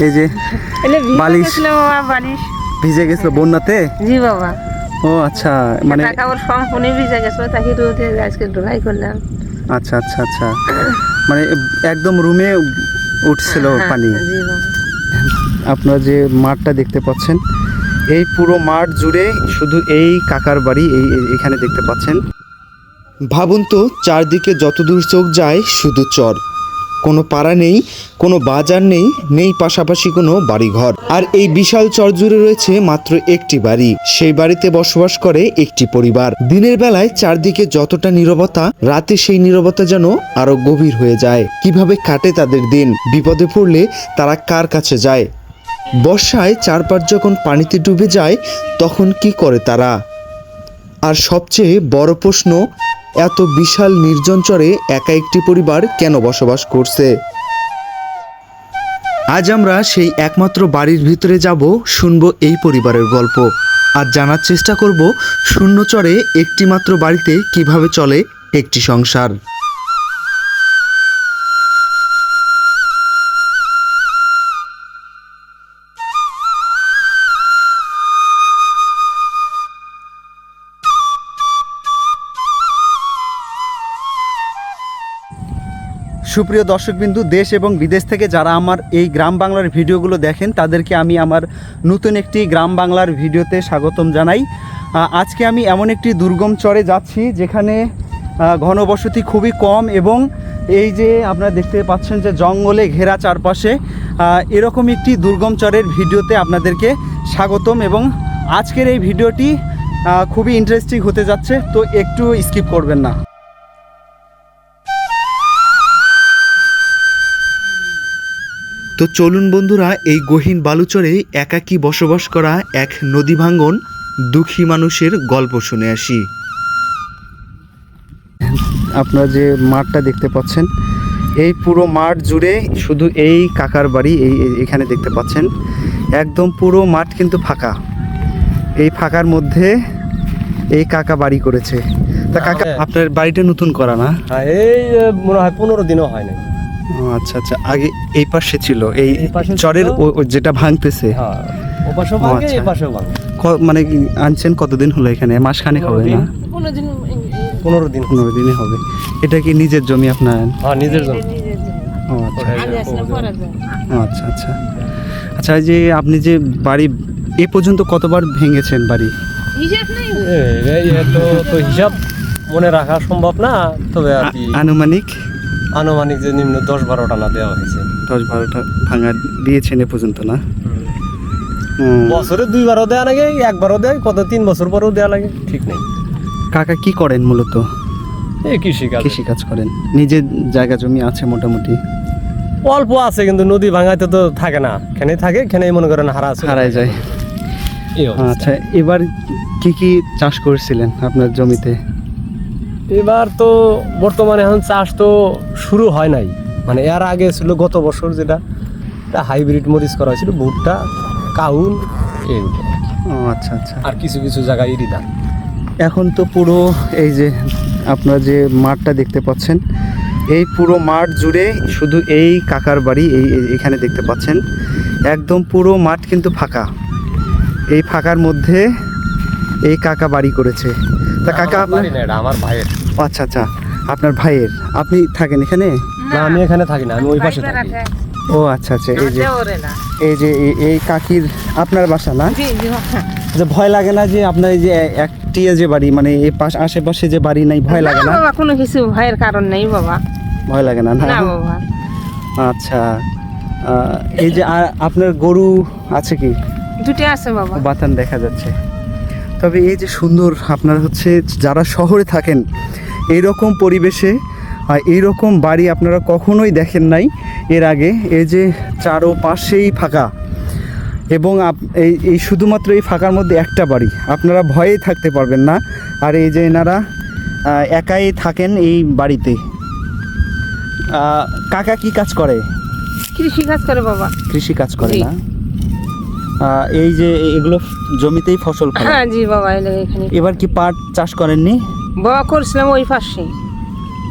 এই যে বালিশ বালিশ ভিজে গেছিল বন্যাতে। জি বাবা। ও আচ্ছা, মানে কাপড় সম্পূর্ণ ভিজে গেছিল, তাকে রোদে আজকে ড্রাই করলাম। আচ্ছা আচ্ছা আচ্ছা, মানে একদম রুমে উঠছিল পানি। জি বাবা। আপনারা যে মাঠটা দেখতে পাচ্ছেন, এই পুরো মাঠ জুড়ে শুধু এই কাকার বাড়ি এখানে দেখতে পাচ্ছেন। ভাবুন তো, চারদিকে যতদূর চোখ যায় শুধু চর, কোনো পাড়া নেই, কোনো বাজার নেই, নেই পাশাপাশি কোনো বাড়িঘর। আর এই বিশাল চর জুড়ে রয়েছে মাত্র একটি বাড়ি, সেই বাড়িতে বসবাস করে একটি পরিবার। দিনের বেলায় চারদিকে যতটা নীরবতা, রাতে সেই নীরবতা যেন আরো গভীর হয়ে যায়। কিভাবে কাটে তাদের দিন? বিপদে পড়লে তারা কার কাছে যায়? বর্ষায় চারপাশ যখন পানিতে ডুবে যায় তখন কি করে তারা? আর সবচেয়ে বড় প্রশ্ন, এত বিশাল নির্জন চরে একা একটি পরিবার কেন বসবাস করছে? আজ আমরা সেই একমাত্র বাড়ির ভিতরে যাব, শুনবো এই পরিবারের গল্প আর জানার চেষ্টা করব শূন্য চরে একটি মাত্র বাড়িতে কিভাবে চলে একটি সংসার। সুপ্রিয় দর্শকবিন্দু, দেশ এবং বিদেশ থেকে যারা আমার এই গ্রাম বাংলার ভিডিওগুলো দেখেন, তাদেরকে আমি আমার নতুন একটি গ্রাম বাংলার ভিডিওতে স্বাগতম জানাই। আজকে আমি এমন একটি দুর্গম চরে যাচ্ছি যেখানে ঘনবসতি খুবই কম এবং এই যে আপনারা দেখতে পাচ্ছেন যে জঙ্গলে ঘেরা চারপাশে, এরকম একটি দুর্গম চরের ভিডিওতে আপনাদেরকে স্বাগতম। এবং আজকের এই ভিডিওটি খুবই ইন্টারেস্টিং হতে যাচ্ছে, তো একটু স্কিপ করবেন না। তো চলুন বন্ধুরা, এই গহীন বালুচরে একাকী বসবাস করা এক নদী ভাঙ্গন দুঃখী মানুষের গল্প শুনে আসি। আপনারা যে মাঠটা দেখতে পাচ্ছেন, এই পুরো মাঠ জুড়ে শুধু এই কাকার বাড়ি এখানে দেখতে পাচ্ছেন। একদম পুরো মাঠ কিন্তু ফাঁকা। এই ফাঁকার মধ্যে এই কাকা বাড়ি করেছে। তা কাকা, আপনার বাড়িটা নতুন করা না? এই মনে হয় 15 দিনও হয় না। আচ্ছা আচ্ছা, আগে এই পাশে ছিল, এই চরের যেটা ভাঙতেছে। ও পাশেও ভাঙে, এই পাশেও ভাঙে। মানে আনছেন কতদিন হলো এখানে? মাসখানেক হবে না? 15 দিন। 15 দিনে হবে। এটা কি নিজের জমি আপনার? হ্যাঁ, নিজের জমি। ও আচ্ছা আচ্ছা আচ্ছা আচ্ছা। এই যে আপনি যে বাড়ি এ পর্যন্ত কতবার ভেঙেছেন বাড়ি? তো হিসাব মনে রাখা সম্ভব না, তবে আনুমানিক আনুমানিক যে নিম্ন 10-12টা না দেওয়া হয়েছে। 10-12টা ভাঙা দিয়েছেন এ পর্যন্ত না? বছরে 2বারও দেওয়া লাগে, একবারও দেয়, কত 3 বছর পরেও দেওয়া লাগে, ঠিক নেই। কাকা কি করেন মূলত? এই কৃষিকাজ করেন। নিজের জায়গা জমি আছে মোটামুটি? অল্প আছে, কিন্তু নদী ভাঙাইতে তো থাকে না, খেনে থাকে, খেনেই মনে করেন হারায় যায়। আচ্ছা, এবার কি কি চাষ করেছিলেন আপনার জমিতে? এবার তো বর্তমানে এখন চাষ তো শুরু হয় নাই, মানে এর আগে ছিল গত বছর যেটা হাইব্রিড মরিচ করা হয়েছিল, ভুট্টা, কাউন, এইগুলো। ও আচ্ছা আচ্ছা। আর কিছু কিছু জায়গায় ইরিদা। এখন তো পুরো এই যে আপনারা যে মাঠটা দেখতে পাচ্ছেন, এই পুরো মাঠ জুড়ে শুধু এই কাকার বাড়ি এখানে দেখতে পাচ্ছেন। একদম পুরো মাঠ কিন্তু ফাঁকা। এই ফাঁকার মধ্যে এই কাকা বাড়ি করেছে। তা কাকা, আপনার? আমার ভাইয়ের। আচ্ছা আচ্ছা, আপনার ভাইয়ের। আপনি থাকেন এখানে? না, আমি এখানে থাকি না, আমি ওই পাশে থাকি। ও আচ্ছা আচ্ছা। এই যে এই কাকির আপনার বাসা না? যে ভয় লাগে না যে আপনার এই যে একটি যে বাড়ি, মানে এই পাশ আশেপাশে যে বাড়ি নাই, ভয় লাগে না? বাবা, কোনো কিছু ভয়ের কারণ নেই বাবা। ভয় লাগে না? না বাবা। আচ্ছা, এই যে আপনার গরু আছে কি? দুটো আছে বাবা। বাতান দেখা যাচ্ছে। তবে এই যে সুন্দর, আপনার হচ্ছে যারা শহরে থাকেন, এইরকম পরিবেশে এইরকম বাড়ি আপনারা কখনোই দেখেন নাই এর আগে। এই যে চারোপাশেই ফাঁকা, এবং এই শুধুমাত্র এই ফাঁকার মধ্যে একটা বাড়ি, আপনারা ভয়েই থাকতে পারবেন না। আর এই যে এনারা একাই থাকেন এই বাড়িতে। কাকা কি কাজ করে? কৃষি কাজ করে বাবা। কৃষি কাজ করে না? এই যে এগুলো জমিতেই ফসল ফলান? হ্যাঁ জি বাবা, এখানে। এবার কি পাট চাষ করেননি? বাবা করছিলাম ওই পাশে।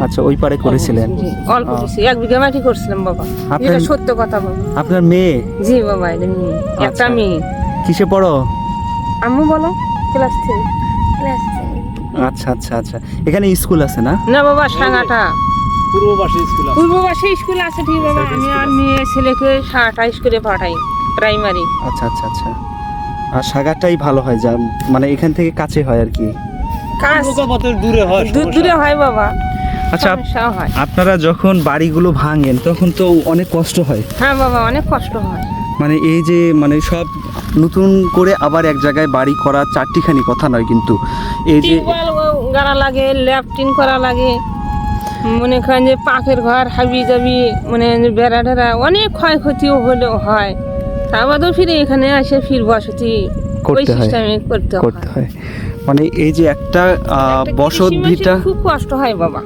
আচ্ছা, ওই পারে করেছিলেন। জি, অল্প কিছু 1 বিঘা মাটি করছিলাম বাবা। আপনার- এটা সত্য কথা বাবা। আপনার মেয়ে জি বাবা, এটা মেয়ে, একটা আচ্ছা। মেয়ে। কিসে পড়ো? আম্মু বলো ক্লাস 3। আচ্ছা আচ্ছা আচ্ছা, এখানে স্কুল আছে না? না বাবা, সাগাটা পূর্ব পাশে স্কুল আছে। পূর্ব পাশে স্কুল আছে ঠিক বাবা। আমি আর মেয়ে ছেলেকে সাগাটা স্কুলে পাঠাই, প্রাইমারি। আচ্ছা আচ্ছা আচ্ছা, আর সাগারটাই ভালো হয়, যা মানে এখান থেকে কাছে হয় আর কি। কাজ পথের দূরে হয়, দূরে হয় বাবা। আচ্ছা, সমস্যাও হয়। আপনারা যখন বাড়িগুলো ভাঙেন তখন তো অনেক কষ্ট হয়, হ্যাঁ বাবা, অনেক কষ্ট হয়। মানে এই যে মানে সব নতুন করে আবার এক জায়গায় বাড়ি করা চারটিখানি কথা নয় কিন্তু, এই যে টিউবওয়েল গাড়া লাগে, ল্যাট্রিন করা লাগে, মনে করেন যে পাখের ঘর হাবি যাবি, মানে বেড়া টেরা অনেক ক্ষয়ক্ষতিও হলেও হয়। আবারও ফিরে এখানে এসে ফির বসতি ওই করতে হয়, সিস্টেমে করতে করতে হয়। হয়। মানে এই যে একটা একটা বসত কৃষি ভিটা, মাসে খুব কষ্ট হয় বাবা।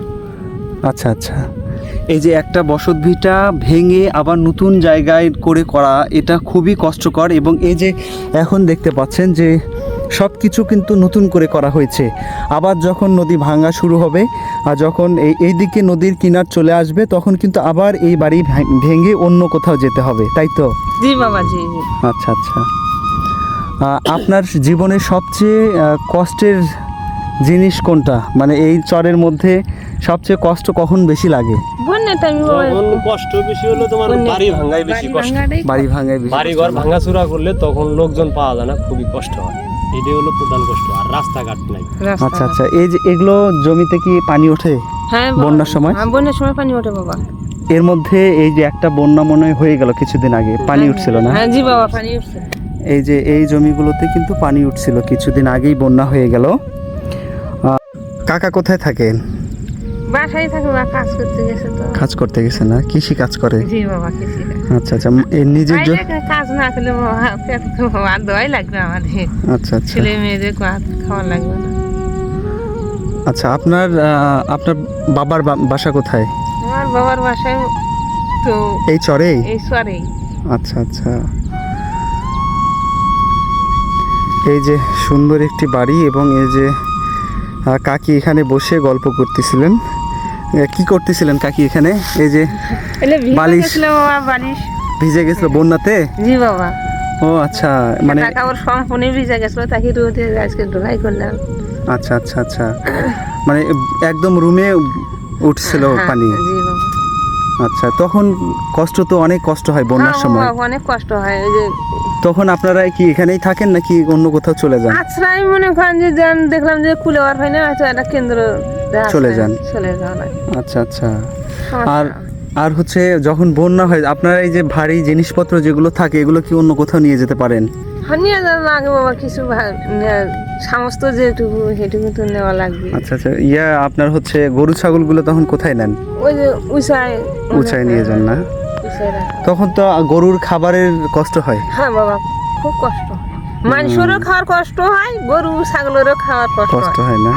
আচ্ছা আচ্ছা, এই যে একটা বসত ভিটা ভেঙে আবার নতুন জায়গায় করে করা, এটা খুবই কষ্টকর। এবং এই যে এখন দেখতে পাচ্ছেন যে সব কিছু কিন্তু নতুন করে করা হয়েছে। আবার যখন নদী ভাঙা শুরু হবে আর যখন এই দিকে নদীর কিনার চলে আসবে, তখন কিন্তু আবার এই বাড়ি ভেঙে অন্য কোথাও যেতে হবে, তাই তো? জি বাবা, জি জি। আচ্ছা আচ্ছা, আপনার জীবনের সবচেয়ে কষ্টের জিনিস কোনটা? মানে এই চরের মধ্যে সবচেয়ে কষ্ট কখন বেশি লাগে? বন্যার টাইমে বাবা যখন কষ্ট বেশি হলো তোমার বাড়ি ভাঙাই বেশি কষ্ট। বাড়ি ভাঙায় বেশি বাড়ি কষ্ট ঘর লাগে। ভাঙাচুরা করলে তখন লোকজন পাওয়া যায় না, খুবই কষ্ট হয়। এটাই হলো প্রধান কষ্ট, আর রাস্তাঘাট নাই। আচ্ছা আচ্ছা, এই যে এগুলো জমিতে কি পানি ওঠে হ্যাঁ বাবা। বন্যার সময়? হ্যাঁ, বন্যার সময় পানি ওঠে বাবা। এর মধ্যে এই যে একটা বন্যা মনে হয় হয়ে গেল কিছুদিন আগে, পানি উঠছিল না? হ্যাঁ জি বাবা, পানি উঠছে। এই যে এই জমিগুলোতে কিন্তু পানি উঠছিল, কিছুদিন আগেই বন্যা হয়ে গেল। কাকা কোথায় থাকেন? বাসায় থাকে বা কাজ করতে গেছে তো। কাজ করতে গেছে না? কৃষি কাজ করে? জি বাবা, কৃষি কাজ। আচ্ছা আচ্ছা, এই নিজের বাইরে কাজ না করলে বাবা পেট তো আর দোয়াই লাগবে আমাদের। আচ্ছা আচ্ছা ছেলে মেয়েদের ভাত খাওয়া লাগবে না। আচ্ছা, আপনার আপনার বাবার বাসা কোথায়? আমার বাবার বাসায় তো এই চরেই? এই সরেই। আচ্ছা আচ্ছা, এই যে সুন্দর একটি বাড়ি, এবং এই যে কাকি এখানে বসে গল্প করতেছিলেন। কি করতেছিলেন কাকি এখানে? এই যে এলে ভিজে বালিশ। গেছিল বাবা, বালিশ। ভিজে গেছিল বন্যাতে? জি বাবা, ও আচ্ছা, মানে টাকা ওর সম্পূর্ণ ভিজে গেছিল, তাকে রোদে আজকে ড্রাই করলাম। আচ্ছা আচ্ছা আচ্ছা, মানে একদম রুমে উঠছিল হ্যাঁ, পানি? জি বাবা। আচ্ছা, তখন কষ্ট তো অনেক কষ্ট হয় বন্যার হ্যাঁ সময়। বাবা, অনেক কষ্ট হয়। ওই যে তখন আপনারা কি এখানেই থাকেন নাকি অন্য কোথাও চলে যান? আশ্রয় মনে করেন যে দেখলাম যে কুলে আর হয় না, হয়তো একটা কেন্দ্র চলে যান। চলে যাওয়া লাগে। আচ্ছা আচ্ছা, সমস্যা আর হয়। আর হচ্ছে যখন বন্যা হয় আপনারা এই যে ভারী জিনিসপত্র যেগুলো থাকে এগুলো কি অন্য কোথাও নিয়ে যেতে পারেন? হ্যাঁ, নিয়ে যাওয়া লাগে বাবা, কিছু সমস্ত যেটুকু সেটুকু তো নেওয়া লাগবে। আচ্ছা আচ্ছা, আপনার হচ্ছে গরু ছাগলগুলো তখন কোথায় নেন? ওই যে উঁচায় উঁচায় নিয়ে যান না? উঁচায় রাখা। তখন তো গরুর খাবারের কষ্ট হয়। হ্যাঁ বাবা, খুব কষ্ট হয়। মানুষেরও খাওয়ার কষ্ট হয়, গরু ছাগলেরও খাওয়ার কষ্ট কষ্ট হয়। হয় না?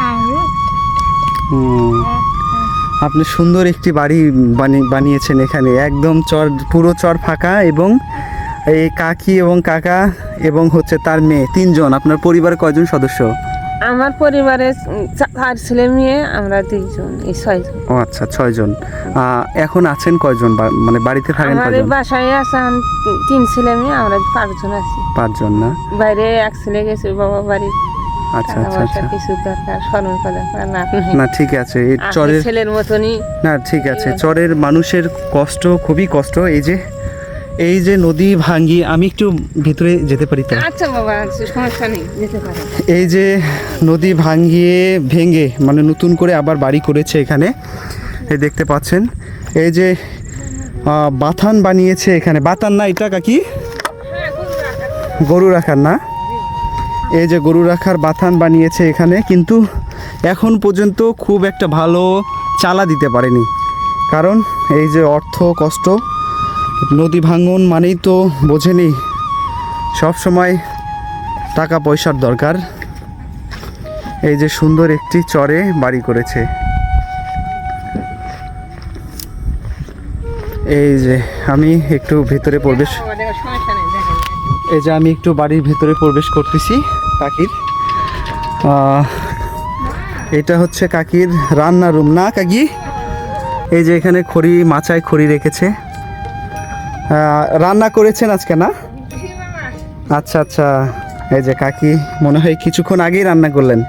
হুম। আপনি সুন্দর একটি বাড়ি বানিয়েছেন এখানে, একদম চর, পুরো চর ফাঁকা, এবং এই কাকি এবং কাকা এবং হচ্ছে তার মেয়ে, 3 জন। আপনার পরিবারে কয়জন সদস্য? আমার পরিবারে 4 ছেলে মেয়ে, আমরা 2 জন, এই 6 জন। ও আচ্ছা, 6 জন। এখন আছেন কয়জন, মানে বাড়িতে থাকেন আমাদের কয়জন? বাসায় আছে 3 ছেলে মেয়ে, আমরা 5 জন আছি। 5 জন না? বাইরে 1 ছেলে গেছে বাবা বাড়ি। আচ্ছা টাকা আচ্ছা পয়সা আচ্ছা, কিছু দরকার, স্মরণ করা লাভ নেই। না ঠিক আছে, এই আপনি চরের, ছেলের মতনই। না ঠিক আছে, চরের মানুষের কষ্ট খুবই কষ্ট। এই যে নদী ভাঙ্গি, আমি একটু ভিতরে যেতে পারি তো? আচ্ছা বাবা, আচ্ছা, সমস্যা নেই, যেতে পারে। এই যে নদী ভেঙে মানে নতুন করে আবার বাড়ি করেছে এখানে, এই দেখতে পাচ্ছেন। এই যে বাথান বানিয়েছে এখানে, বাতান না এটা কাকি? গরু রাখার না? এই যে গরু রাখার বাথান বানিয়েছে এখানে, কিন্তু এখন পর্যন্ত খুব একটা ভালো চালা দিতে পারেনি, কারণ এই যে অর্থ কষ্ট। নদী ভাঙন মানেই তো বোঝেনি, সব সময় টাকা পয়সার দরকার। এই যে সুন্দর একটি চরে বাড়ি করেছে। এই যে আমি একটু ভিতরে প্রবেশ, বাবা, দেখো, সমস্যা নেই, দেখেন। এই যে আমি একটু বাড়ির ভিতরে প্রবেশ করতেছি কাকির। এটা হচ্ছে কাকির রান্নার রুম না কাকি? এই যে এখানে খড়ি মাচায় খড়ি রেখেছে। রান্না করেছেন আজকে না? আচ্ছা আচ্ছা, এই যে কাকি মনে হয় কিছুক্ষণ আগেই রান্না করলেন।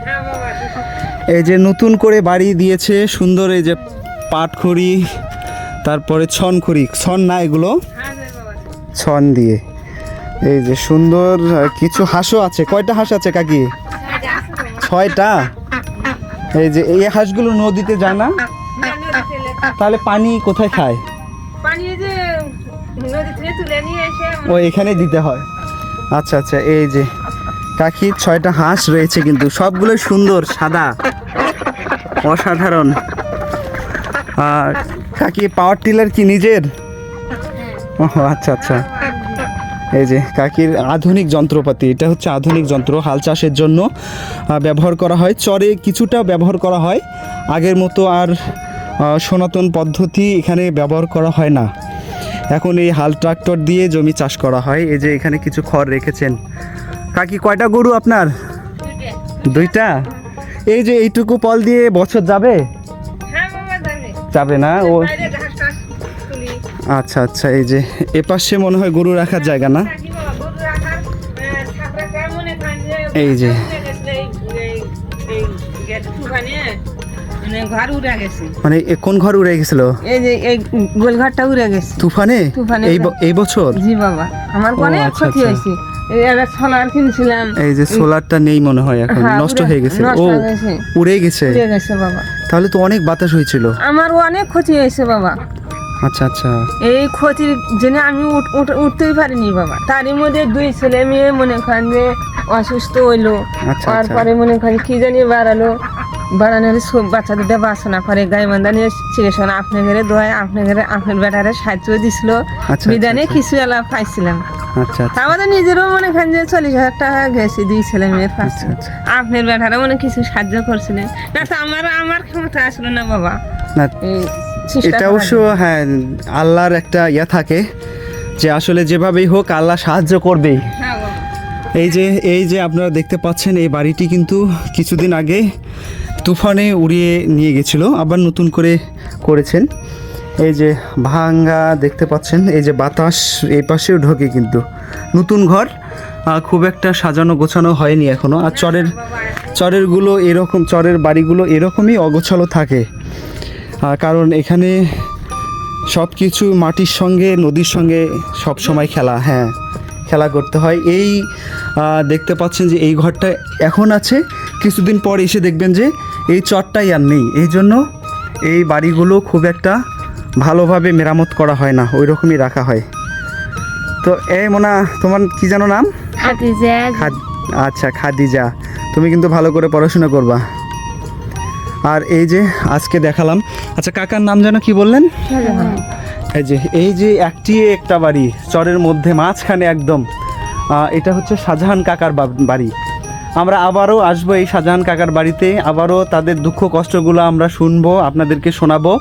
এই যে নতুন করে বাড়ি দিয়েছে সুন্দর, এই যে পাট খড়ি, তারপরে ছন খড়ি, ছন না এগুলো ছন দিয়ে, এই যে সুন্দর কিছু হাঁসও আছে। কয়টা হাঁস আছে কাকি? 6টা। এই যে এই হাঁসগুলো নদীতে যায় না, তাহলে পানি কোথায় খায়? পানি যে নদী থেকে তুলে নিয়ে এসে ও এখানে দিতে হয়। আচ্ছা আচ্ছা, এই যে কাকির 6টা হাঁস রয়েছে, কিন্তু সবগুলো সুন্দর সাদা, অসাধারণ। আর কাকি পাওয়ার টিলার কি নিজের? ও আচ্ছা আচ্ছা, এই যে কাকির আধুনিক যন্ত্রপাতি, এটা হচ্ছে আধুনিক যন্ত্র, হাল চাষের জন্য ব্যবহার করা হয়। চরে কিছুটা ব্যবহার করা হয়, আগের মতো আর সনাতন পদ্ধতি এখানে ব্যবহার করা হয় না। এখন এই হাল ট্রাক্টর দিয়ে জমি চাষ করা হয়। এই যে এখানে কিছু খড় রেখেছেন। কাকি কয়টা গরু আপনার? 2টা। এই যে এইটুকু পল দিয়ে বছর যাবে? যাবে না ও। আচ্ছা আচ্ছা, এই যে এপাশে মনে হয় গরু রাখার জায়গা না? এই যে মানে কোন ঘর উড়ে গেছিল? এই যে এই গোলঘরটা উড়ে গেছে তুফানে। তুফানে এই বছর? জি বাবা, আমার অনেক আচ্ছা, ক্ষতি আচ্ছা। হয়েছে। এই একটা সোলার কিনছিলাম, এই যে সোলারটা নেই মনে হয় এখন, হ্যাঁ, নষ্ট উড়ে- হয়ে গেছে। নষ্ট ও হয়ে গেছে। উড়ে গেছে। উড়ে গেছে বাবা, তাহলে তো অনেক বাতাস হয়েছিল। আমার অনেক ক্ষতি হয়েছে বাবা। আচ্ছা আচ্ছা, এই ক্ষতির জন্য আমি উঠতেই পারিনি বাবা। তারই মধ্যে 2 ছেলে মেয়ে মনে করেন যে অসুস্থ হইলো। আচ্ছা, তারপরে মনে করেন কি জানি বাড়ানোর সব বাচ্চাদের দিয়ে বাঁচানো পরে গাইবান্ধা নিয়ে চিকিৎসা আপনার ঘরে দোয়ায়, আপনার ঘরে আপনার বেটারে সাহায্য দিছিল, আচ্ছা, বিধানে আচ্ছা। কিছু এলা পাইছিলাম। আচ্ছা আচ্ছা, আমাদের নিজেরও মনে করেন যে 40,000 টাকা গেছে 2 ছেলে মেয়ের পাশে। আচ্ছা। আপনার বেটারা মনে কিছু সাহায্য করছিলেন না, তো আমার ক্ষমতা আসলো না বাবা। না এই চেষ্টা এটা করা অবশ্য হ্যাঁ, আল্লাহর একটা ইয়া থাকে যে আসলে যেভাবেই হোক আল্লাহ সাহায্য করবেই। হ্যাঁ বাবা। এই যে আপনারা দেখতে পাচ্ছেন, এই বাড়িটি কিন্তু কিছুদিন আগে তুফানে উড়িয়ে নিয়ে গেছিল, আবার নতুন করে করেছেন। এই যে ভাঙ্গা দেখতে পাচ্ছেন, এই যে বাতাস এই পাশেও ঢোকে, কিন্তু নতুন ঘর খুব একটা সাজানো গোছানো হয়নি এখনো। আর চরেরগুলো এরকম, চরের বাড়িগুলো এরকমই অগোছালো থাকে, কারণ এখানে সব কিছু মাটির সঙ্গে নদীর সঙ্গে সব সময় খেলা করতে হয়। এই দেখতে পাচ্ছেন যে এই ঘরটা এখন আছে, কিছুদিন পর এসে দেখবেন যে এই চরটাই আর নেই। এই জন্য এই বাড়িগুলো খুব একটা ভালোভাবে মেরামত করা হয় না, ওই রকমই রাখা হয়। তো এই মোনা, তোমার কি যেন নাম? আচ্ছা খাদিজা, তুমি কিন্তু ভালো করে পড়াশোনা করবা। আর এই যে আজকে দেখালাম, আচ্ছা কাকার নাম যেন কি বললেন? এই যে একটা বাড়ি চরের মধ্যে মাঝখানে একদম, এটা হচ্ছে শাহজাহান কাকার বাড়ি। আমরা আবারও আসবো এই শাহজাহান কাকার বাড়িতে, আবারও তাদের দুঃখ কষ্টগুলো আমরা শুনবো, আপনাদেরকে শোনাবো।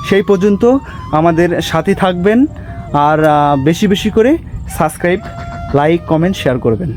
সেই পর্যন্ত আমাদের সাথে থাকবেন, আর বেশি বেশি করে সাবস্ক্রাইব, লাইক, কমেন্ট, শেয়ার করবেন।